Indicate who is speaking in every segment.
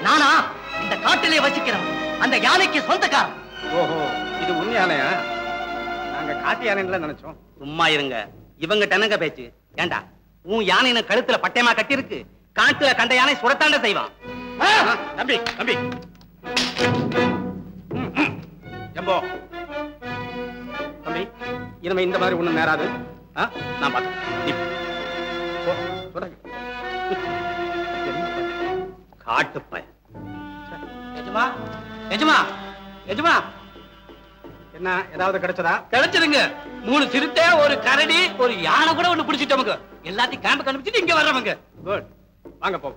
Speaker 1: நானா இந்த காட்டிலே வசிக்கிறேன் அந்த யானைக்கு சொந்தக்காரன்.
Speaker 2: ஓஹோ, இது உன் யானையா? நாங்க காட்டு யானைன்னு நினைச்சோம்.
Speaker 3: சும்மா இருங்க, இவங்க டனங்க பேச்சு. ஏண்டா உன் யானை கழுத்துல பட்டயமா கட்டி இருக்கு, காட்டுல கண்ட யானை சுடத்தாண்ட செய்வான்.
Speaker 2: தம்பி தம்பி ஜம்போ தம்பி, இனிமே இந்த மாதிரி ஒண்ணும் நேராது. நான் பார்த்தேன்.
Speaker 3: காட்டு பையன்.
Speaker 1: எஜமா எஜமா எஜமா,
Speaker 2: என்ன ஏதாவது கிடைச்சதா?
Speaker 1: கிடைச்சதுங்க. 3 சிறுத்தை, ஒரு கரடி, ஒரு யானை கூட ஒண்ணு பிடிச்சிட்டோமுங்க. எல்லாத்தையும் கேம்பு கண்டுபிடிச்சிட்டு இங்க வர்றவங்க.
Speaker 2: குட், வாங்க போ.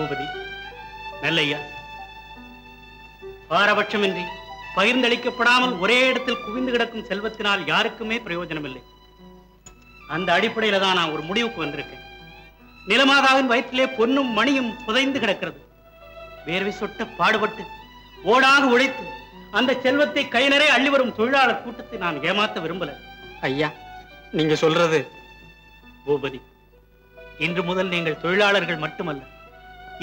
Speaker 4: பூபதி, நல்லையா, பாரபட்சமின்றி பகிர்ந்தளிக்கப்படாமல் ஒரே இடத்தில் குவிந்து கிடக்கும் செல்வத்தினால் யாருக்குமே பிரயோஜனம் இல்லை. அந்த அடிப்படையில தான் நான் ஒரு முடிவுக்கு வந்திருக்கேன். நிலமாதாவின் வயிற்றிலே பொன்னும் மணியும் புதைந்து கிடக்கிறது. வேர்வை சொட்ட பாடுபட்டு ஓடாக உழைத்து அந்த செல்வத்தை கை நிறைய அள்ளி வரும் தொழிலாளர் கூட்டத்தை நான் ஏமாத்த விரும்பல.
Speaker 2: ஐயா, நீங்க சொல்றது.
Speaker 4: பூபதி, இன்று முதல் நீங்கள் தொழிலாளர்கள் மட்டுமல்ல,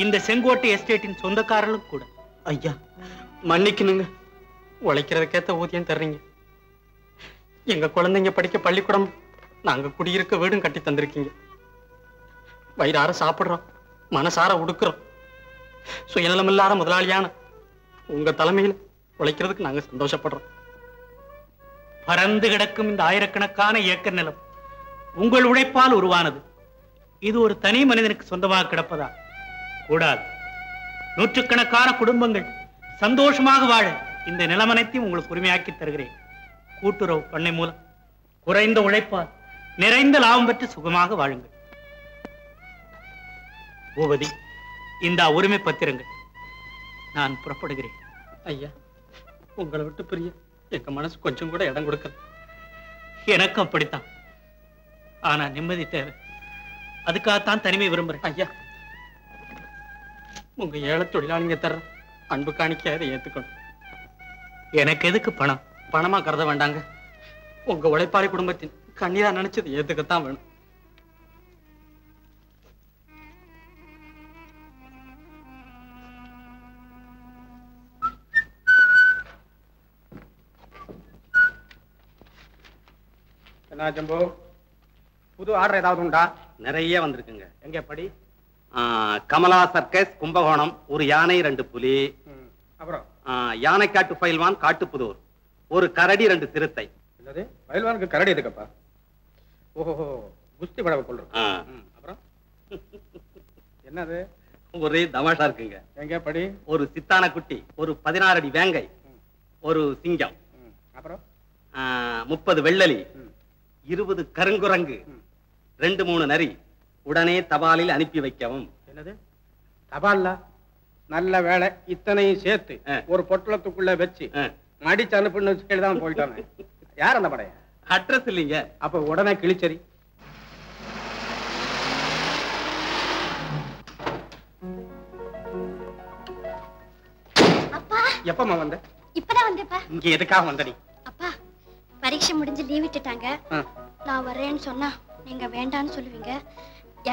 Speaker 4: இந்த செங்கோட்டை எஸ்டேட்டின் சொந்தக்காரர்களும் கூட.
Speaker 2: ஐயா, மன்னிக்கணுங்க. உழைக்கிறதுக்கேத்த ஊதியம் தர்றீங்க. எங்க குழந்தைங்க படிக்க பள்ளிக்கூடம், நாங்க குடியிருக்க வீடும் கட்டி தந்திருக்கீங்க. வயிறார சாப்பிடுறோம், மனசார உடுக்கிறோம். சுயநலம் இல்லாத முதலாளியான உங்க தலைமையில் உழைக்கிறதுக்கு நாங்க சந்தோஷப்படுறோம்.
Speaker 4: பறந்து கிடக்கும் இந்த ஆயிரக்கணக்கான ஏக்கர் நிலம் உங்கள் உழைப்பால் உருவானது. இது ஒரு தனி மனிதனுக்கு சொந்தமாக கிடப்பதா? கூடாது. நூற்றுக்கணக்கான குடும்பங்கள் சந்தோஷமாக வாழ இந்த நிலமனைத்தையும் உங்களுக்கு உரிமையாக்கி தருகிறேன். கூட்டுறவு பண்ணை மூலம் குறைந்த உழைப்பால் நிறைந்த லாபம் பெற்று சுகமாக வாழுங்கள். பூபதி, இந்த உரிமை பத்திரங்கள். நான் புறப்படுகிறேன்.
Speaker 2: ஐயா, உங்களை விட்டு பிரிய எங்க மனசு கொஞ்சம் கூட இடம் கொடுக்கல.
Speaker 4: எனக்கும் அப்படித்தான். ஆனா நிம்மதி தேவை. அதுக்காகத்தான் தனிமை விரும்புறேன்.
Speaker 2: ஐயா, உங்க ஏழை தொழிலாளிங்க தர்ற அன்பு காணிக்க அதை ஏத்துக்கணும்.
Speaker 4: எனக்கு எதுக்கு பணம்?
Speaker 2: பணமா கருத வேண்டாங்க. உங்க உழைப்பாளி குடும்பத்தின் கண்ணீரா நினைச்சது ஏத்துக்கத்தான் வேணும். என்ன ஜம்பு, புது ஆர்டர் ஏதாவது உண்டா?
Speaker 3: நிறைய வந்திருக்குங்க.
Speaker 2: எங்க படி?
Speaker 3: கமலா சர்க்கஸ், கும்பகோணம், ஒரு யானை 2 புலி,
Speaker 2: அப்புறம்
Speaker 3: யானைக்காட்டு பயில்வான் காட்டுப்புதூர், ஒரு கரடி 2 சிறுத்தை.
Speaker 2: என்னது, பயில்வானுக்கு கரடி எதுக்கப்பா? ஓஹோ, குஸ்தி படவை கொள்றோம். அப்புறம் என்னது?
Speaker 3: ஒரே தமாஷா இருக்குங்க.
Speaker 2: எங்க படி?
Speaker 3: ஒரு சித்தான குட்டி, ஒரு 16 அடி வேங்கை, ஒரு சிங்கம்.
Speaker 2: அப்புறம்
Speaker 3: 30 வெள்ளலி, 20 கருங்குரங்கு, 2-3 நரி உடனே தபாலில் அனுப்பி வைக்கவும்.
Speaker 5: என்னது தபால்ல? நல்ல வேலை, இத்தனையும் சேர்த்து ஒரு பொட்டலத்துக்குள்ள வச்சு மடிச்சு அனுப்புன்னு தான் போயிட்டாங்க. யார் அந்த படைய?
Speaker 3: அட்ரஸ் இல்லைங்க.
Speaker 5: அப்ப உடனே கிழிச்சரி.
Speaker 6: அப்பா
Speaker 5: எப்பமா வந்த?
Speaker 6: இப்பதான் வந்தேப்பா.
Speaker 5: இங்க எதுக்காக வந்த நீ?
Speaker 6: அப்பா பரீட்சை முடிஞ்சு லீவ் விட்டுட்டாங்க. நான் வரேன்னு சொன்னா நீங்க வேண்டான்னு சொல்லுவீங்க.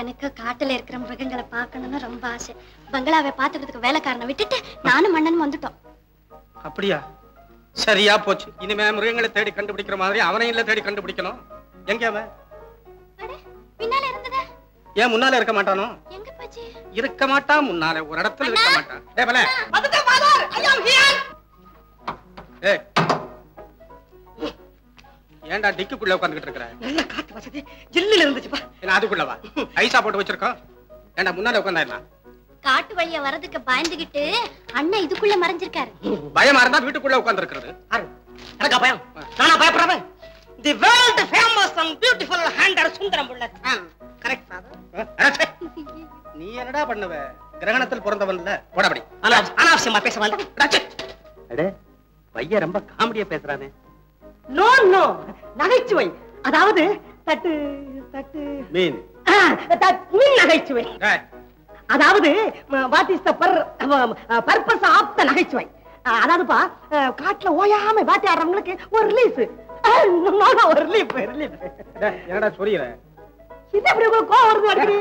Speaker 6: எனக்கு காட்டுல இருக்கிற மிருகங்களை பார்க்கணும்னு ரொம்ப ஆசை. பங்களாவை பாத்துக்கிறதுக்கு வேலைக்காரனை விட்டுட்டு நானும் மன்னனும் வந்துட்டோம்.
Speaker 5: அப்படியா? சரியா போச்சு. இனிமே மிருகங்களை தேடி கண்டுபிடிக்கிற மாதிரி அவனையும் இல்ல தேடி கண்டுபிடிக்கணும். எங்க அவன்?
Speaker 6: பின்னால இருந்தத.
Speaker 5: ஏன் முன்னால இருக்க மாட்டானோ?
Speaker 6: எங்க போச்சு?
Speaker 5: இருக்க மாட்டான், முன்னால ஒரு இடத்துல இருக்க மாட்டான். டேய் பலே,
Speaker 1: அதுதான் ஃபாதர், ஐ அம் ஹியர்.
Speaker 5: ஏய் ஏன்டா டிக்குக்குள்ள உட்கார்ந்துட்டு இருக்கற?
Speaker 1: நல்ல காத்து வசதி ஜில்லுல இருந்துச்சுப்பா.
Speaker 5: என்ன அதுக்குள்ள வா? ஐசா போட்டு வச்சிருக்கோம். ஏன்டா முன்னால உட்கார்ந்தாயிரலாம்?
Speaker 6: காட்டு வழியா வரதுக்கு பயந்துகிட்டு அண்ணன் இதுக்குள்ள மறைஞ்சிருக்காரு.
Speaker 5: பயமா இருந்தா வீட்டுக்குள்ள உட்கார்ந்து இருக்கிறது.
Speaker 1: எனக்கு பயம். நானா பயப்படுறேன்? The world famous and beautiful ஹேண்டர் சுந்தரம் புள்ள. Correct father.
Speaker 5: நீ என்னடா பண்ணுவ? கிரகணத்தில் பிறந்தவன்ல போடபடி.
Speaker 1: அனாவசியமா பேச வேண்டாம்.
Speaker 3: அடே பையன் ரொம்ப காமெடியா பேசுறானே.
Speaker 1: நோ நோ, நகைச்சுவை. அதாவது தட்டு தட்டு
Speaker 5: மீன்
Speaker 1: மீன் நகைச்சுவை. அதாவது what is the purpose of the நகைச்சுவை. அதாவதுப்பா காட்டுல ஓயாம வேட்டையாடுறவங்களுக்கு ஒரு ரிலீஃப். ஒரு ரிலீஃப் ரிலீஃப்.
Speaker 5: என்னடா சொல்லிற?
Speaker 1: இது எப்படி உங்களுக்கு கோவம் வருது அடிக்கடி?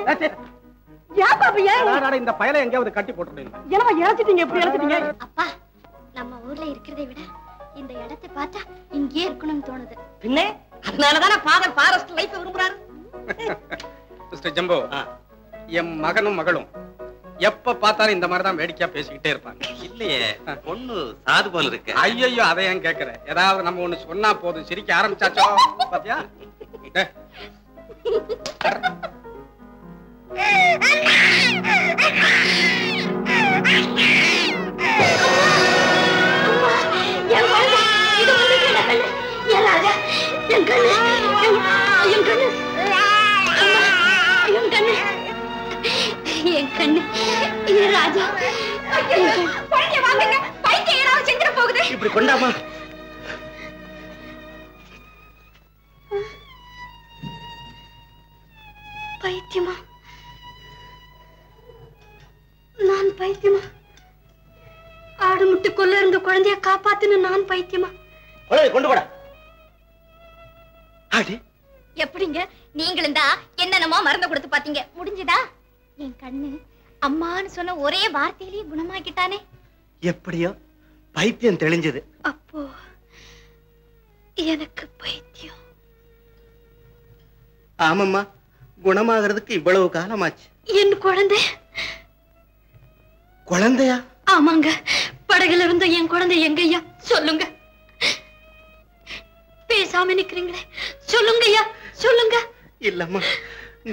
Speaker 1: ஏப்பா பையன்
Speaker 5: இந்த பயலை எங்கேயாவது கட்டி போட்டுறீங்க?
Speaker 1: என்னமா இழைச்சிட்டீங்க? எப்படி இழைச்சிட்டீங்க?
Speaker 6: அப்பா நம்ம ஊர்ல இருக்கிறதை விட இந்த இடத்தை பார்த்தா இங்கே இருக்கணும்னு தோணுது.
Speaker 1: பின்ன அதனாலதானே ஃபாதர் ஃபாரஸ்ட் லைஃப் விரும்புறாரு.
Speaker 5: மிஸ்டர் ஜம்போ, என் மகனும் மகளும் எப்ப பார்த்தாலும் இந்த மாதிரி தான் வேடிக்கையா பேசிக்கிட்டே இருப்பாங்க.
Speaker 3: இல்லையே, பொண்ணு சாது போல இருக்கு.
Speaker 5: ஐயோ, அதை ஏன் கேக்குற? ஏதாவது நம்ம ஒண்ணு சொன்னா போதும் சிரிக்க ஆரம்பிச்சாச்சோ. பாத்தியா?
Speaker 6: என் கண்ணு இது ராஜா. செஞ்சிட போகுது.
Speaker 1: இப்படி கொண்டாமா?
Speaker 6: பைத்தியமா? நான் பைத்தியமா? ஆடு முட்டு கொல்ல இருந்த குழந்தைய காப்பாத்துன்னு நான் பைத்தியமா?
Speaker 1: கொண்டு போட.
Speaker 6: எப்படிங்க நீங்களும் தான் என்னென்னமோ மருந்து கொடுத்து பாத்தீங்க, முடிஞ்சதா? என் கண்ணு அம்மான்னு சொன்ன ஒரே வார்த்தையிலேயே குணமாக்கிட்டானே.
Speaker 1: எப்படியோ பைத்தியம் தெளிஞ்சது.
Speaker 6: அப்போ எனக்கு பைத்தியம்.
Speaker 1: ஆமாம்மா, குணமாகிறதுக்கு இவ்வளவு காலமாச்சு.
Speaker 6: என் குழந்தை?
Speaker 1: குழந்தையா?
Speaker 6: ஆமாங்க, படகுல இருந்த என் குழந்தை எங்கய்யா? சொல்லுங்க. பேசாம நிக்கிறீங்களே, சொல்லுங்க ஐயா, சொல்லுங்க.
Speaker 1: இல்லம்மா,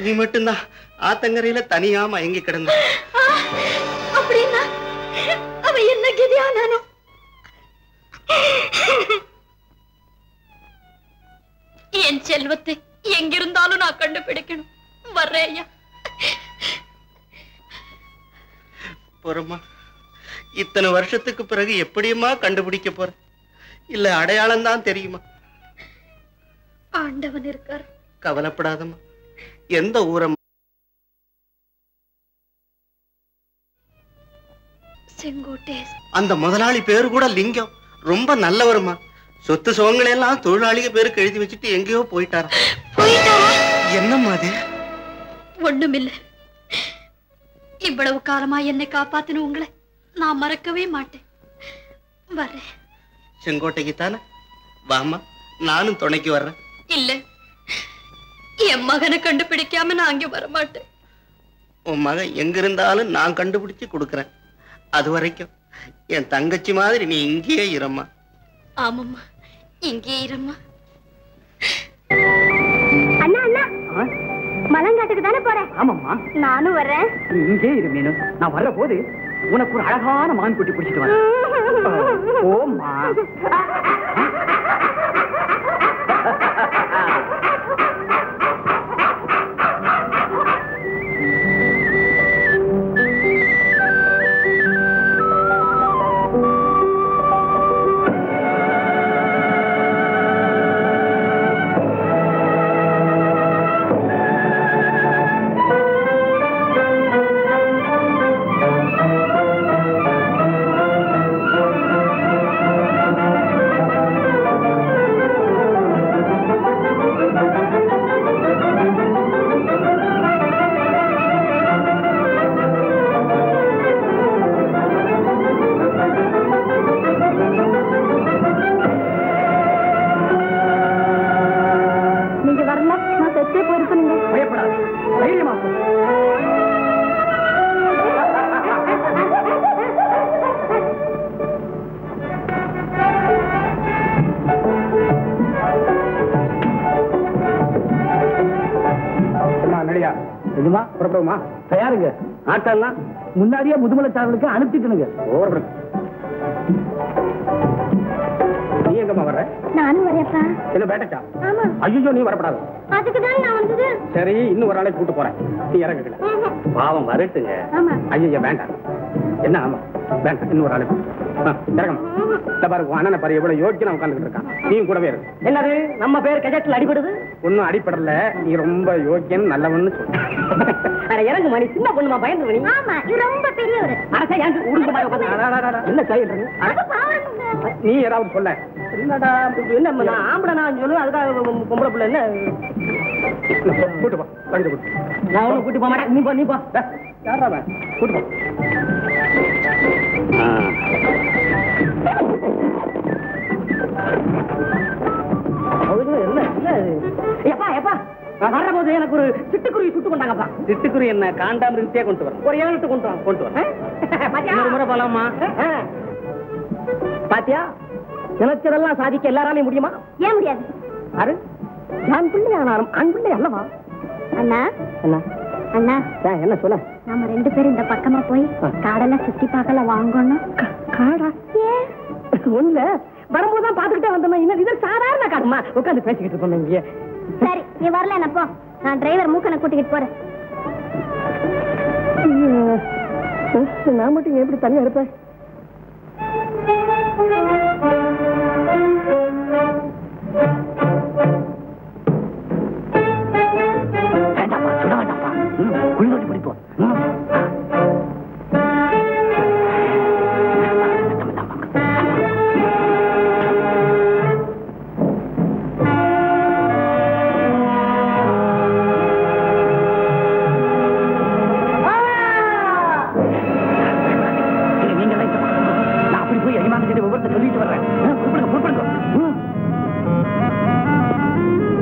Speaker 1: நீ மட்டும்தான் ஆத்தங்கரையில தனியா மயங்கி கிடந்த.
Speaker 6: அப்படின்னா அவ என்ன கதியானானோ? என் செல்வத்தை எங்கிருந்தாலும் நான் கண்டுபிடிக்கணும். வர்றேன் ஐயா.
Speaker 1: போறம்மா, இத்தனை வருஷத்துக்கு பிறகு எப்படியுமா கண்டுபிடிக்க போற? இல்ல அடையாளம் தான் தெரியுமா?
Speaker 6: ஆண்டவன் இருக்கார்.
Speaker 1: கவலைப்படாதம்மா. எந்த ஊரம்?
Speaker 6: செங்கோட்டை.
Speaker 1: அந்த முதலாளி பேரு கூட லிங்கம். ரொம்ப நல்லவருமா. சொத்து சுகங்களை எல்லாம் தொழிலாளிக பேருக்கு எழுதி வச்சுட்டு எங்கேயோ போயிட்டாரா? என்னம்மா அது?
Speaker 6: ஒண்ணுமில்ல. இவ்வளவு காலமா என்னை காப்பாத்தின உங்களை நான் மறக்கவே மாட்டேன். வர்றேன்.
Speaker 1: செங்கோட்டைக்கு தானே? வாமா, நானும் துணைக்கு வர்றேன்.
Speaker 6: இல்ல, என் மகனை கண்டுபிடிக்காம நான் அங்க வரமாட்டேன்.
Speaker 1: உன் மகன் எங்க இருந்தாலும் நான் கண்டுபிடிச்சு கொடுக்கறேன். அது வரைக்கும் என் தங்கச்சி மாதிரி நீ இங்கேயே இரும்மா.
Speaker 6: ஆமாம்மா, இங்கே இரும்மா.
Speaker 7: அண்ணா அண்ணா, மலங்காட்டுக்கு தானே போறேன்?
Speaker 2: ஆமாம்மா,
Speaker 7: நானும் வர்றேன்.
Speaker 2: நீ இங்கே இரு மீனு. நான் வர்ற போது உனக்கு ஒரு அழகான மான் குட்டி பிடிச்சிட்டு வரேன். ஓம்மா.
Speaker 5: நிஜமா புறப்படுமா? தயாருங்க. ஆட்டெல்லாம் முன்னாடியே முதுமலை சாரலுக்கு அனுப்பிட்டுனுங்க. நீ எங்கம்மா வர்ற?
Speaker 7: நானும் வரேப்பா.
Speaker 5: என்ன வேட்டைக்கா?
Speaker 7: ஆமா.
Speaker 5: ஐயோ நீ வரப்படாது.
Speaker 7: அதுக்குதான் நான் வந்தது.
Speaker 5: சரி, இன்னும் ஒரு ஆளை கூட்டு போறேன். நீ இறங்குல. பாவம் வரட்டுங்க.
Speaker 7: ஆமா.
Speaker 5: ஐயோ வேண்டாம். என்ன? ஆமா வேண்டாம், இன்னும் ஒரு ஆளை கூட்டு இறங்கணும். பாரு அண்ணனை பாரு எவ்வளவு யோக்கியம் உட்காந்துட்டு இருக்கான். நீயும் கூடவே இருக்கு.
Speaker 1: என்னது நம்ம பேர் கஜெட்ல அடிபடுது?
Speaker 5: ஒன்னும் அடிப்படல. நீ ரொம்ப யோக்கியம் நல்லவன்னு சொல்லு.
Speaker 1: இறங்கு மணி, சின்ன பொண்ணுமா பயந்து மணி.
Speaker 7: ஆமா, இது ரொம்ப பெரியவர்.
Speaker 1: அரசா ஏன் உருண்டு மாதிரி உட்கார்ந்து என்ன கையிடுறது? நீ
Speaker 5: ஏதாவது சொல்ல.
Speaker 1: என்னடா என்ன நான் ஆம்பளை நான் சொல்லு, அதுக்காக பொம்பளை பிள்ளை என்ன?
Speaker 5: கூட்டு போ, கழுத்து கூட்டு.
Speaker 1: நான் ஒன்னும் கூட்டி போக மாட்டேன். நீ போ
Speaker 5: யாரா கூட்டு போ.
Speaker 1: வர்ற போது எனக்கு ஒரு சிட்டுக்குருவி சுட்டு கொண்டாங்கப்பா.
Speaker 5: சிட்டுக்குருவி என்ன காண்டாமிருகத்தையே கொண்டு வரேன்.
Speaker 1: ஒரு 7 கொண்டு வரேன்.
Speaker 5: ஒரு முறை போலாமா?
Speaker 1: பாத்தியா, நினைச்சதெல்லாம் சாதிக்க எல்லாராலையும் முடியுமா?
Speaker 7: ஏன் முடியாது?
Speaker 1: அரு நான் பிள்ளை ஆனாலும் ஆண் பிள்ளை அல்லவா?
Speaker 7: அண்ணா
Speaker 1: என்ன
Speaker 7: அண்ணா
Speaker 1: என்ன சொல்ல?
Speaker 7: நம்ம 2 பேரும் இந்த பக்கமா போய் காடெல்லாம் சுத்தி பார்க்கல வாங்கணும்.
Speaker 1: காடா? ஒண்ணுல வரும்போதுதான் பாத்துக்கிட்டே வந்தோம். இன்னும் இது சாதாரண காடுமா? உட்காந்து பேசிக்கிட்டு இருக்கோம் இங்க.
Speaker 7: சரி, நீ வரல என்னப்போ, நான் டிரைவர் மூக்கனை கூட்டிக்கிட்டு போறேன்.
Speaker 1: நான் மட்டும் எப்படி தனியா இருப்பேன்? வேண்டாப்பா, சுட வேண்டாப்பா. குளிநோட்டி பிடிப்போம்.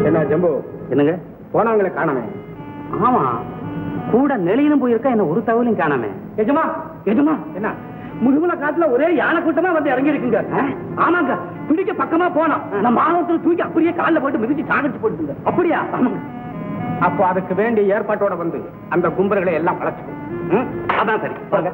Speaker 5: என்ன ஜம்பு?
Speaker 3: என்னங்க
Speaker 5: போனவங்களை காணாமே.
Speaker 3: ஆமா, கூட நெளியிலும் போயிருக்கா, என்ன ஒரு தகவலையும் காணாமே.
Speaker 5: எஜமா எஜமா என்ன முதுமலை காட்டுல ஒரே யானை கூட்டமா வந்து இறங்கி இருக்குங்க. ஆமாங்க, பிடிக்க பக்கமா போனோம். நம்ம ஆணவத்துல தூக்கி அப்படியே காலில் போட்டு மிதிச்சு சாகடிச்சு போட்டுங்க. அப்படியா? ஆமாங்க. அப்போ அதுக்கு வேண்டிய ஏற்பாட்டோட வந்து அந்த கும்பர்களை எல்லாம் பழச்சுக்கும். அதான் சரி. வாங்க.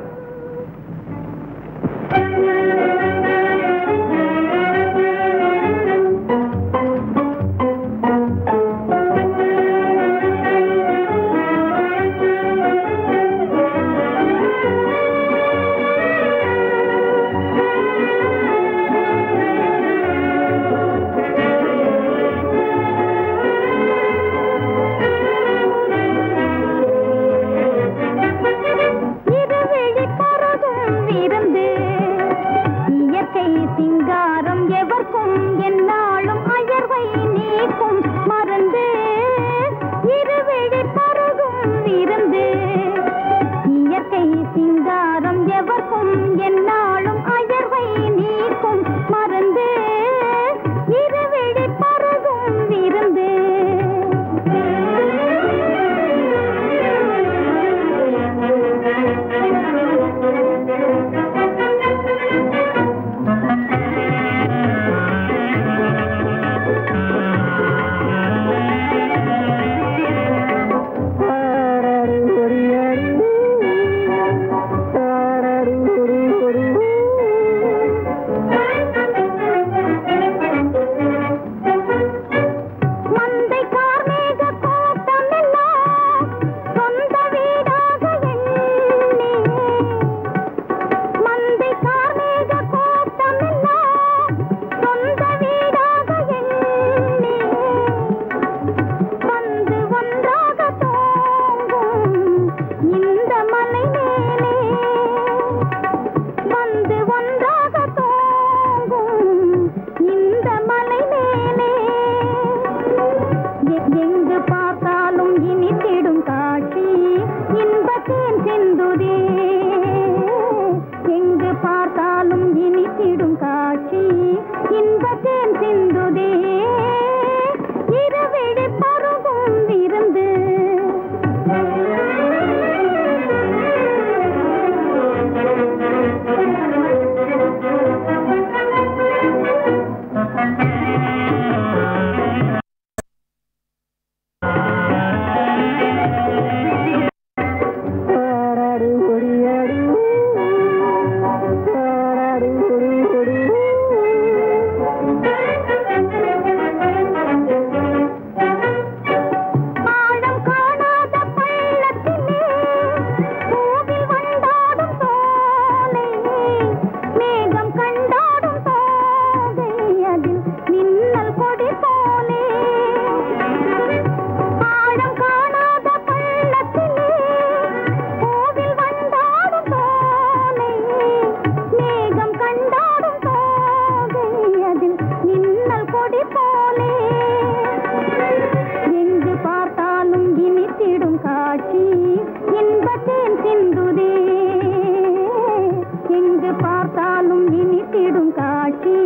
Speaker 7: நோக்கி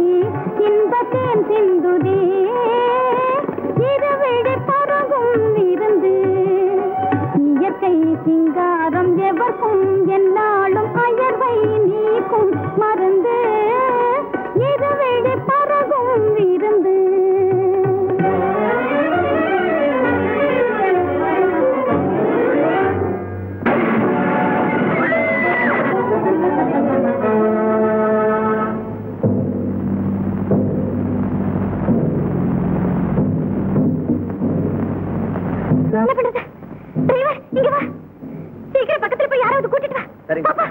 Speaker 7: இன்பத்தேன் சிந்துதே இருவிழி பருகும் இருந்து இயற்கை சிங்காரம் எவர்க்கும் என்னாலும் அயர்வை நீக்கும் மருந்து இருவிழி பருகும் இருந்து என்ன பண்றது? டிரைவர், இங்க வா. சீக்கிரம் பக்கத்துல போய் யாராவது கூட்டிட்டு வா.
Speaker 5: சரிங்க.
Speaker 7: பாப்பா.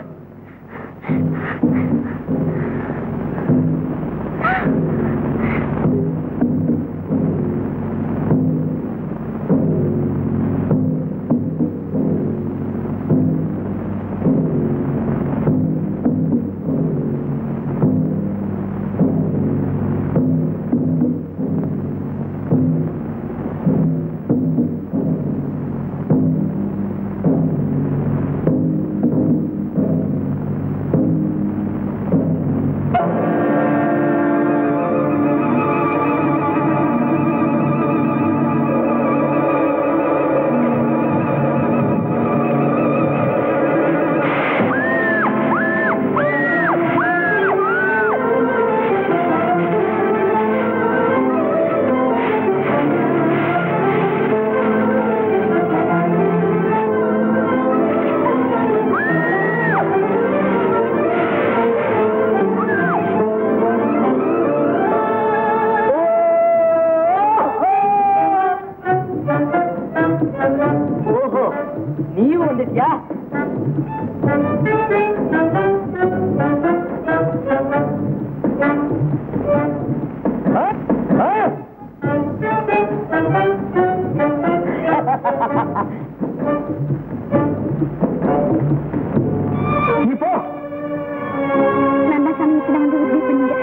Speaker 7: நல்ல சமயத்துல வந்து உதவி பண்ணீங்க.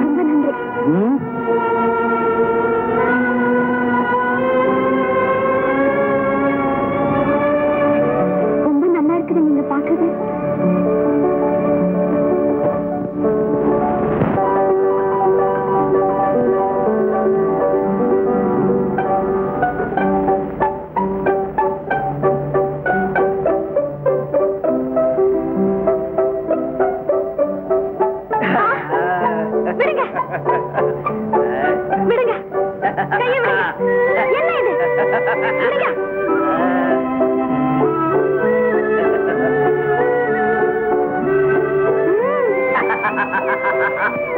Speaker 7: ரொம்ப நன்றி. ரொம்ப நல்லா இருக்குது நீங்க பாக்குறது.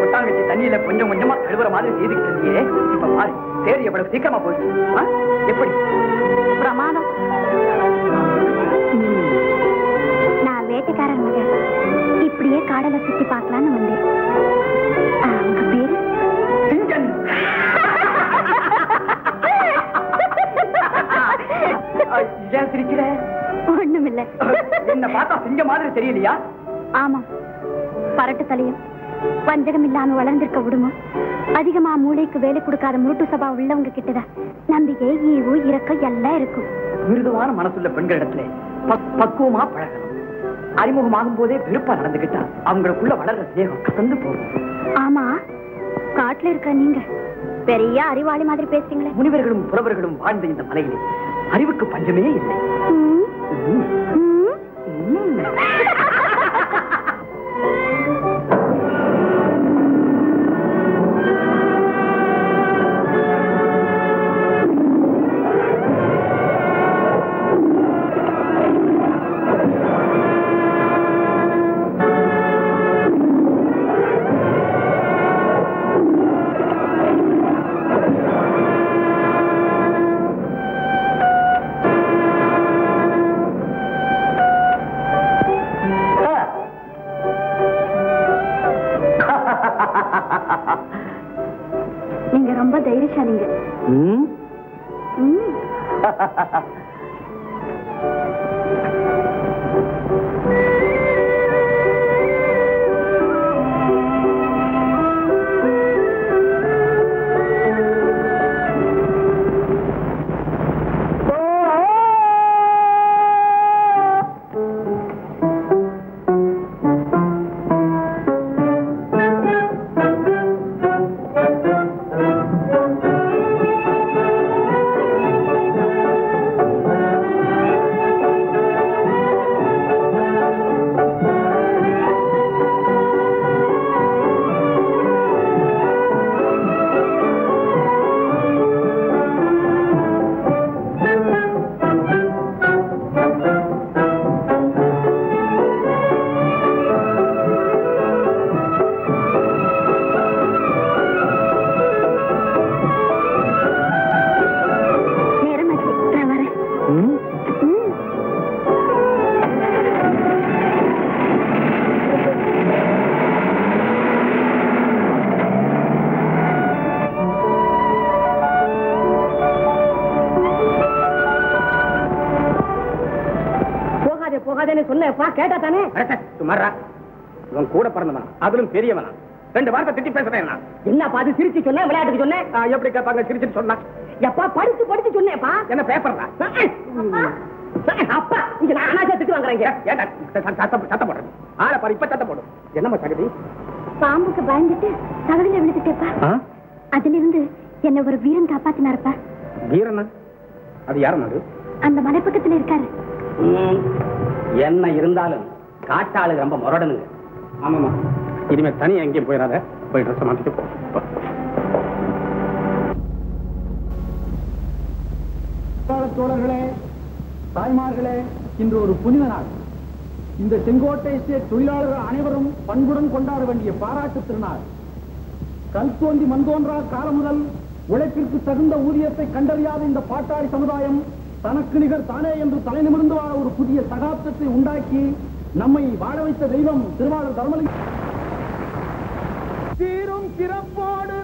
Speaker 5: முட்டாங்கச்சி தண்ணியில கொஞ்சம் கொஞ்சமா கழுவுற மாதிரி செய்துக்கிட்டு இருந்தியே, இப்ப பாரு தேடி எவ்வளவு சீக்கிரமா போயிடுச்சு. எப்படி
Speaker 7: பிரமாதம். நான் வேட்டைக்காரன் மகன். இப்படியே காடலை சுத்தி பார்க்கலான்னு வந்தேன். உங்க பேரு?
Speaker 5: சிங்கன். ஏன் சிரிக்கிற?
Speaker 7: ஒண்ணுமில்ல.
Speaker 5: என்ன பார்த்தா சிங்க மாதிரி தெரியலையா?
Speaker 7: ஆமா, பரட்டு தலையும் வஞ்சகம் இல்லாம வளர்ந்திருக்க விடுமோ. அதிகமா மூளைக்கு வேலை கொடுக்காத முருட்டு சபா உள்ளவங்க கிட்டதான் நம்பிக்கை, ஈவு, இரக்கம் எல்லாம் இருக்கும்.
Speaker 5: மிருதுவான மனசுள்ள பெண்களிடத்துல பக்குவமா பழகணும். அறிமுகமாகும் போதே வெறுப்பா நடந்துகிட்டா அவங்களுக்குள்ள வளர்ற தேகம் கசந்து போகும்.
Speaker 7: ஆமா, காட்டுல இருக்க நீங்க பெரிய அறிவாளி மாதிரி பேசுறீங்களே.
Speaker 5: முனிவர்களும் புறவர்களும் வாழ்ந்த இந்த மலையிலே அறிவுக்கு பஞ்சமே இல்லை.
Speaker 7: நீங்க ரொம்ப தைரியசாலிங்க.
Speaker 1: விடாதேன்னு சொன்னேப்பா, கேட்டா தானே?
Speaker 5: சுமாரா, இவன் கூட பிறந்தவனா, அதிலும் பெரியவனா. 2 வார்த்தை திட்டி பேசுறேன்.
Speaker 1: என்னப்பா அது சிரிச்சு சொன்னேன், விளையாட்டுக்கு சொன்னேன்?
Speaker 5: எப்படி கேட்பாங்க சிரிச்சுன்னு சொன்னா?
Speaker 1: எப்பா படிச்சு சொன்னேப்பா.
Speaker 5: என்ன பேப்பர்ல?
Speaker 1: அப்பா இங்க நான் அனாஜா திட்டு வாங்குறேங்க.
Speaker 5: ஏடா சத்தம் போடுறது? ஆளை பாரு, இப்ப சத்தம் போடும். என்னம்மா சகதி?
Speaker 7: பாம்புக்கு பயந்துட்டு தகவல விழுந்துட்டேப்பா. அதுல இருந்து என்ன ஒரு வீரன் காப்பாத்தினாருப்பா.
Speaker 5: வீரனா? அது யாரும்? அது
Speaker 7: அந்த மலை பக்கத்துல இருக்காரு.
Speaker 5: என்ன இருந்தாலும் காட்டாளு ரொம்ப முரடனுங்க. ஆமாமா, இனிமே தனியா எங்கேயும் போயிடாத, போய் ட்ரெஸ் மாத்திட்டு போ.
Speaker 8: தோழர்களே, தாய்மார்களே, இன்று ஒரு புனித நாள். இந்த செங்கோட்டை எஸ்டேட் தொழிலாளர்கள் அனைவரும் பண்புடன் கொண்டாட வேண்டிய பாராட்டு திருநாள். கல் தோன்றி மண் தோன்றா காலம் முதல் உழைப்பிற்கு தகுந்த ஊதியத்தை கண்டறியாத இந்த பாட்டாளி சமுதாயம் தனக்கு நிகர் தானே என்று தலை நிமிர்ந்து வாழ ஒரு புதிய சகாப்தத்தை உண்டாக்கி நம்மை வாழ வைத்த தெய்வம் திருவாளர் தர்மலிங்கம். சீரும் சிறப்போடு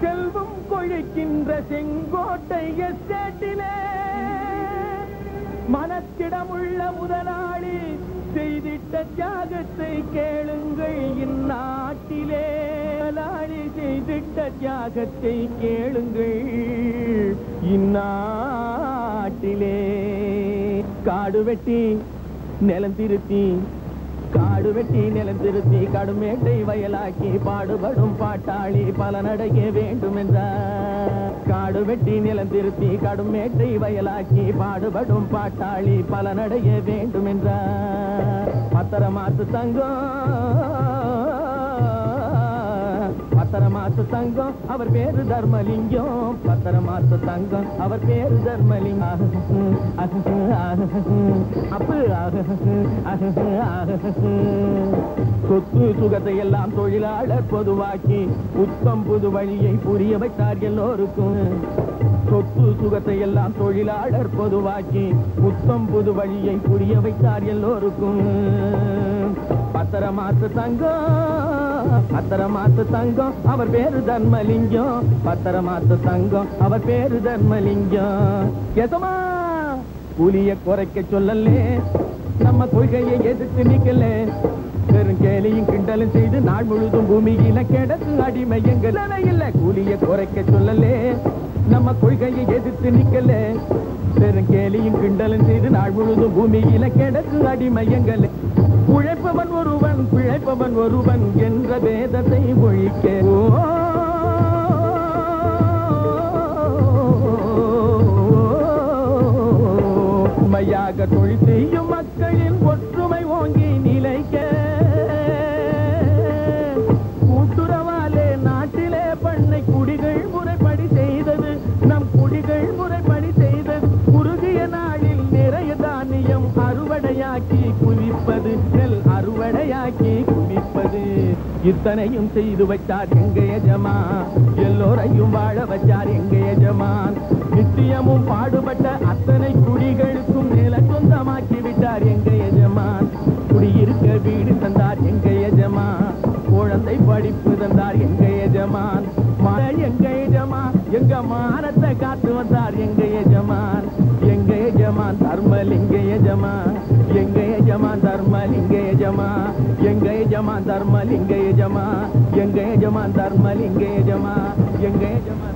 Speaker 8: செல்வம் கொழிக்கின்ற செங்கோட்டை எஸ்டேட்டிலே மனத்திடமுள்ள முதலாளி செய்திட்ட தியாகத்தை கேளுங்கள். இந்நாட்டிலே முதலாளி செய்திட்ட தியாகத்தை கேளுங்கள். இந்நாட்டிலே காடு வெட்டி நிலம் திருத்தி, காடு வெட்டி நிலம் திருத்தி கடுமேட்டை வயலாக்கி பாடுபடும் பாட்டாளி பலனடைய வேண்டும் என்றார். காடு வெட்டி நிலம் திருத்தி கடுமேட்டை வயலாக்கி பாடுபடும் பாட்டாளி பலனடைய வேண்டும் என்றார். பத்திரமாத்து தங்கம் அவர் பேரு தர்மலிங்கம். பத்திரமாத்து தங்கம் அவர் பேரு தர்மலிங்கம். சொத்து சுகத்தை எல்லாம் தொழிலாளர் பொதுவாக்கி உத்தம் புது வழியை புரிய வைத்தார் எல்லோருக்கும். சொத்து சுகத்தை எல்லாம் தொழிலாளர் பொதுவாக்கி உத்தம் புது வழியை புரிய வைத்தார் எல்லோருக்கும். பத்திரமாத்து தங்கம் அவர் பேரு தர்மலிங்கம். பத்திரமாத்து தங்கம் அவர் பேரு தர்மலிங்கம். எதமா கூலிய குறைக்க சொல்லலே, நம்ம கொள்கையை எதிர்த்து நிக்கல. பெரும் கேலியும் கிண்டலும் செய்து நாள் முழுதும் பூமியில கிடக்கு அடிமை எங்கள் இல்ல. கூலிய குறைக்க சொல்லலே, நம்ம கொள்கையை எதிர்த்து நிக்கல. பெரும் கேலியும் கிண்டலும் செய்து நாள் முழுதும் பூமியில கிடக்கு அடிமை எங்கள். உழைப்பவன் ஒருவன் பிழைப்பவன் ஒருவன் என்ற வேதத்தை ஒழிக்க உண்மையாக தொழில் செய்யும் மக்களின் ஒற்றுமை ஓங்கி நிலைக்க கூட்டுறவாலே நாட்டிலே பண்ணை குடிகள் முறைப்படி செய்தது. நம் குடிகள் முறைப்படி செய்தது. குறுகிய நாளில் நிறைய தானியம் அறுவடையாக்கி குவிப்பது, நெல் அறுவடையாக்கி குவிப்பது. இத்தனையும் செய்து வைத்தார் எங்க எஜமான். எல்லோரையும் வாழ வச்சார் எங்க எஜமான். நித்தியமும் பாடுபட்ட அத்தனை குடிகளுக்கும் நில சொந்தமாக்கி விட்டார் எங்க எஜமான். குடியிருக்க வீடு தந்தார் எங்க எஜமான். குழந்தை படிப்பு தந்தார் எங்க எஜமான். எங்க எஜமான் எங்க மானத்தை காத்து வந்தார் எங்க எஜமான். எங்க எஜமான் தர்மலிங்க எஜமான். எங்க எஜமான் தர்மலிங்க எஜமான். எங்க எஜமான் தர்மலிங்க எஜமான். எங்க எஜமான் தர்மலிங்க எஜமான். எங்க எஜமான்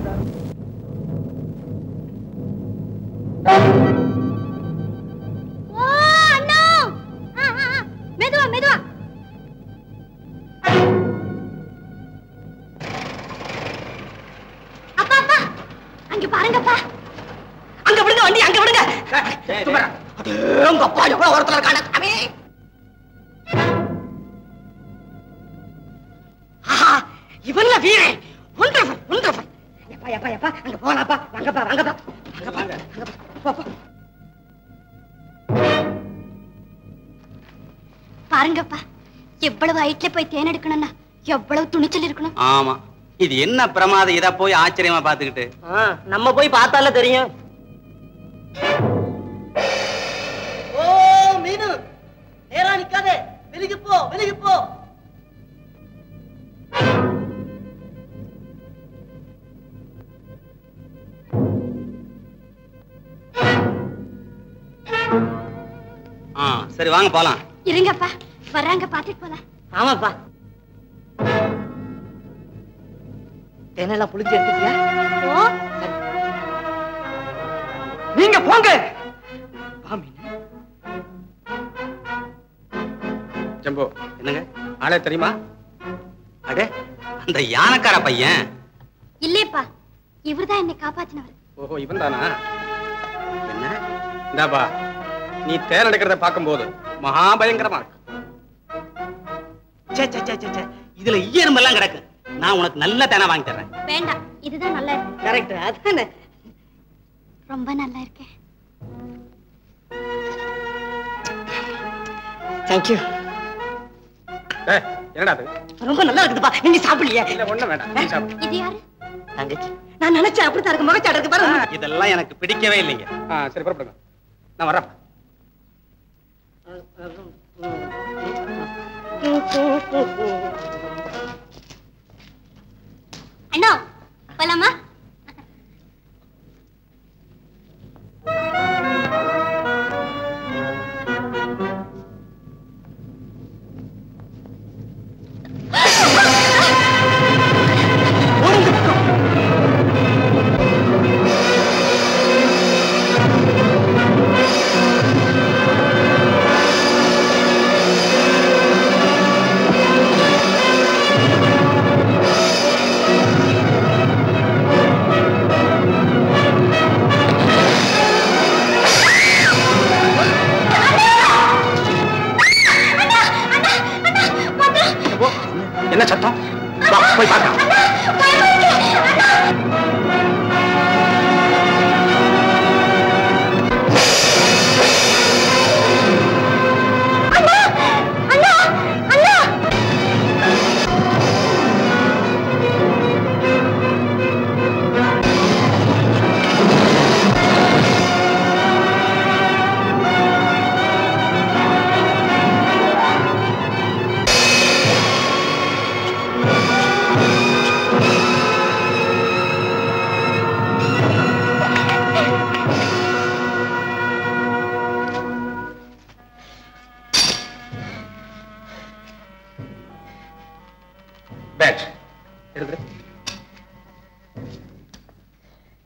Speaker 6: மெதுவா மெதுவா. அப்பா அப்பா அங்க பாருங்கப்பா.
Speaker 1: அங்க விடுங்க வண்டி, அங்க விடுங்க. அது உங்க அப்பா எவ்வளவு ஓரத்துல இருக்கானே. இவன்ல வீரன். ஒன்றவர் ஒன்றவர். எப்பா எப்பா எப்பா அங்க போலாப்பா. வாங்கப்பா வாங்கப்பா வாங்கப்பா.
Speaker 6: பாருங்கப்பா, எவ்வளவு ஹைட்ல போய் தேன் எடுக்கணும்னா எவ்வளவு துணிச்சல் இருக்கணும்.
Speaker 3: ஆமா, இது என்ன பிரமாதம். இத போய் ஆச்சரியமா பாத்துக்கிட்டு
Speaker 1: நம்ம போய் பார்த்தால தெரியும். ஓ மீனு, நேரா நிக்காதே, வெளிய போ வெளிய போ.
Speaker 3: சரி வாங்க போலாம்.
Speaker 6: இருங்கப்பா, வர்றாங்க, பாத்துட்டு போலாம்.
Speaker 1: ஆமாப்பா. தேனெல்லாம் புளிச்சு எடுத்துட்டியா?
Speaker 6: ஓ,
Speaker 1: நீங்க போங்க.
Speaker 3: ஜம்போ, என்னங்க ஆளே தெரியுமா? அடே, அந்த யானைக்கார பையன்.
Speaker 6: இல்லேப்பா, இவர்தான் என்னை காப்பாத்தினவர்.
Speaker 3: ஓஹோ, இவன் தானா? என்ன இந்தாப்பா, நீ தேன் எடுக்கிறத பார்க்கும்போது மகாபயங்கரமா இருக்கு. இதுல ஈயரும்பெல்லாம் கிடக்கு. நான் உனக்கு நல்ல தேனை வாங்கி தர்றேன்.
Speaker 6: வேண்டாம், இதுதான் நல்லா இருக்கு.
Speaker 1: கரெக்ட், அதானே.
Speaker 6: ரொம்ப நல்லா இருக்கேன்.
Speaker 1: தேங்க்யூ.
Speaker 3: என்னடா அது?
Speaker 1: ரொம்ப நல்லா இருக்குதுப்பா. நீங்க சாப்பிடலையே?
Speaker 3: இல்ல, ஒண்ணும் வேண்டாம், நீ சாப்பிடு.
Speaker 6: இது யாரு?
Speaker 1: தங்கச்சி. நான் நினைச்சேன் அப்படித்தான் இருக்கு. முகச்சாடு இருக்கு பாருங்க.
Speaker 3: இதெல்லாம் எனக்கு பிடிக்கவே இல்லைங்க. சரி, புறப்படுங்க. நான் வரேன்.
Speaker 6: அண்ணா, போலாமா?
Speaker 3: என்ன சத்தம்? வா, போய் பார்க்கலாம்.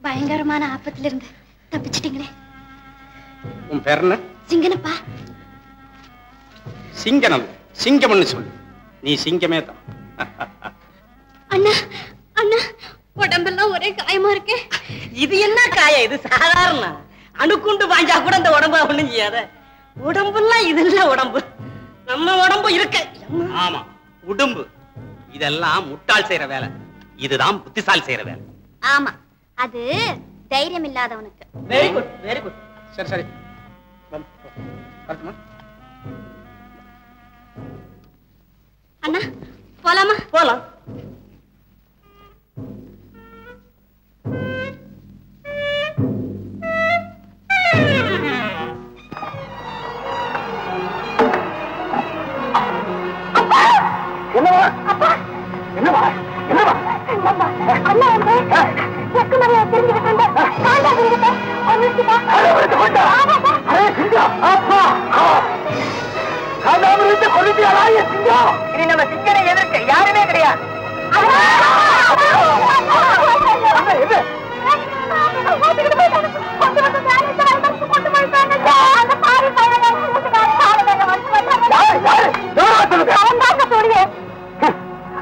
Speaker 6: பயங்கரமான ஆபத்துல இருந்து தப்பிச்சிட்டீங்களே.
Speaker 3: உன் பேர் என்ன?
Speaker 6: சிங்கனப்பா.
Speaker 3: சிங்கனம், சிங்கம்னு சொல்லு. நீ சிங்கமே தான்.
Speaker 6: அண்ணா, அண்ணா, உடம்பெல்லாம் ஒரே காயமா இருக்கே.
Speaker 1: இது என்ன காயம்? இது சாதாரண அணுக்குண்டு வாஞ்சா கூட இந்த உடம்பு ஒண்ணும் செய்யாத. உடம்புலாம் இது இல்ல உடம்பு. நம்ம உடம்பு இருக்க.
Speaker 3: ஆமா, உடம்பு. இதெல்லாம் முட்டாள் செய்யற வேலை. இதுதான் புத்திசாலி செய்யற வேலை.
Speaker 6: ஆமா, அது தைரியம் இல்லாதவனுக்கு.
Speaker 1: Very good, very good.
Speaker 3: சரி சரி,
Speaker 6: அண்ணா, போலாமா?
Speaker 1: போலாம்.
Speaker 5: என்னவா? அப்பா, என்னவா? என்னவா?
Speaker 7: அண்ணா வந்து செக்கு மரியா தெரிஞ்சுக்கிட்டு காண்டா தெரிஞ்சுக்கிட்ட
Speaker 5: இனி நம்ம சிக்கனை எதிர்க்க யாருமே கிடையாது.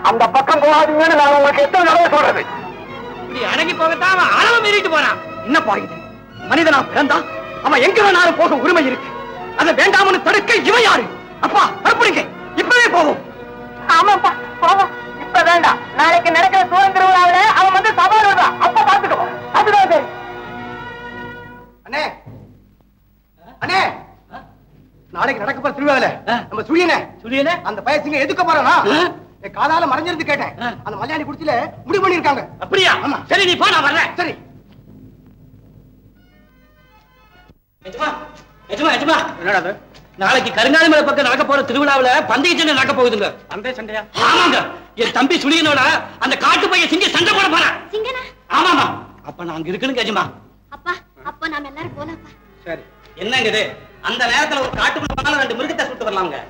Speaker 5: அந்த பக்கம் போகாதீங்கன்னு நான் உங்களுக்கு எத்தனை தடவை சொல்றது?
Speaker 3: இப்படி அடங்கி போகத்தான் அவன் அளவு மீறிட்டு போறான். என்ன பாருங்க, மனிதனா பிறந்தா அவன் எங்க வேணாலும் போக உரிமை இருக்கு. அதை வேண்டாம்னு தடுக்க இவன் யாரு? அப்பா புறப்படுங்க, இப்பவே போவோம்.
Speaker 5: ஆமாப்பா, போவோம். இப்ப வேண்டாம், நாளைக்கு நடக்கிற சுதந்திர விழாவில அவன் வந்து சவால் விடுறான். அப்ப பாத்துக்கோ. அதுதான் சரி.
Speaker 3: அண்ணே, அண்ணே, நாளைக்கு நடக்க போற திருவிழாவில நம்ம சுழியனே அந்த பயசிங்க எதுக்க போறானா? காதால மறைஞ்சிருந்து கேட்டேன். அந்த மலையாளி குடிச்சில முடிவு பண்ணிருக்காங்க. அப்படியா? ஆமா. சரி, நீ போ, நான் வர்றேன். சரி. என்னடா அது? நாளைக்கு கருங்காலி மலை பக்கம் நடக்க போற திருவிழாவில பந்தய சண்டை நடக்க போகுதுங்க. பந்தய சண்டையா? ஆமாங்க. என் தம்பி சுழியனோட அந்த காட்டு பையன் சிங்க சண்டை போட போறான்.
Speaker 6: சிங்கனா?
Speaker 3: ஆமாமா. அப்ப நான் அங்க இருக்கணும் கேஜமா.
Speaker 6: அப்பா, அப்ப நாம எல்லாரும் போலாம்ப்பா.
Speaker 3: சரி,
Speaker 2: என்னங்க இது? அந்த நேரத்துல ஒரு காட்டுக்குள்ள போனாலும் 2 மிருகத்தை சுட்டு வரலாம்ங்க.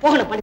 Speaker 1: போகணும்.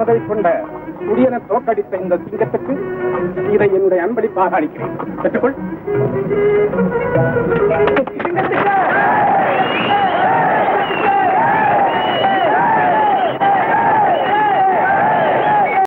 Speaker 5: மனதை கொண்ட குடியனை தோற்கடித்த இந்த சிங்கத்துக்கு இதை என்னுடைய அன்பளிப்பாக அளிக்கிறேன். பெற்றுக்கொள்.